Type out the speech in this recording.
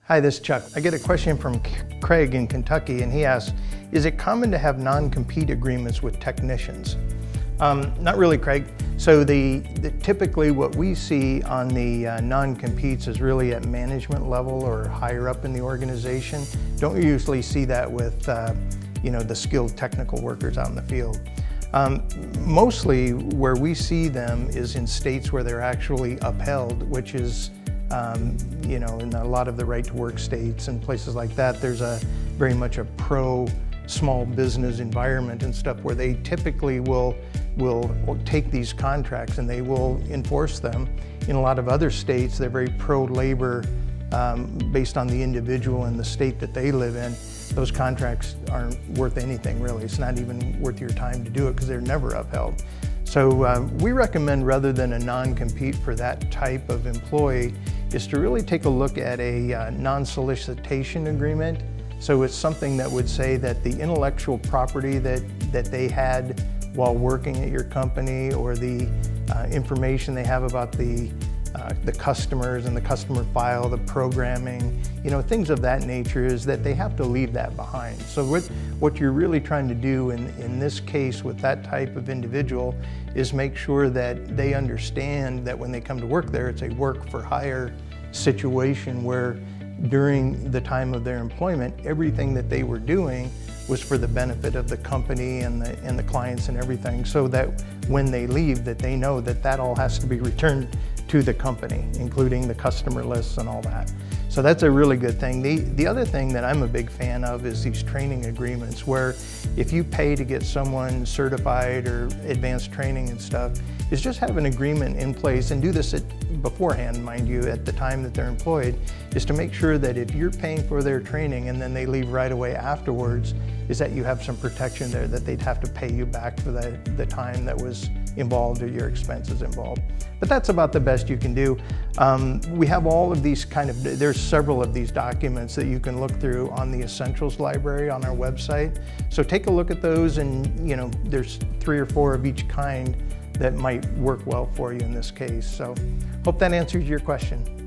Hi, this is Chuck. I get a question from Craig in Kentucky, and he asks, is it common to have non-compete agreements with technicians? Not really, Craig. So typically what we see on the non-competes is really at management level or higher up in the organization. Don't usually see that with the skilled technical workers out in the field. Mostly where we see them is in states where they're actually upheld, which is in a lot of the right to work states and places like that. There's very much a pro small business environment and stuff where they typically will take these contracts and they will enforce them. In a lot of other states, they're very pro-labor based on the individual and the state that they live in. Those contracts aren't worth anything really. It's not even worth your time to do it because they're never upheld. So we recommend, rather than a non-compete for that type of employee, is to really take a look at a non-solicitation agreement. So it's something that would say that the intellectual property that they had while working at your company, or the information they have about the customers and the customer file, the programming, things of that nature, is that they have to leave that behind. So what you're really trying to do in this case with that type of individual is make sure that they understand that when they come to work there, it's a work for hire situation where during the time of their employment, everything that they were doing was for the benefit of the company and the clients and everything, so that when they leave, that they know that all has to be returned to the company, including the customer lists and all that. So that's a really good thing. The other thing that I'm a big fan of is these training agreements, where if you pay to get someone certified or advanced training and stuff, is just have an agreement in place, and do this beforehand, mind you, at the time that they're employed, is to make sure that if you're paying for their training and then they leave right away afterwards, is that you have some protection there, that they'd have to pay you back for the time that was involved or your expenses involved. But that's about the best you can do. We have all of these there's several of these documents that you can look through on the Essentials library on our website. So take a look at those, and there's 3 or 4 of each kind that might work well for you in this case. So hope that answers your question.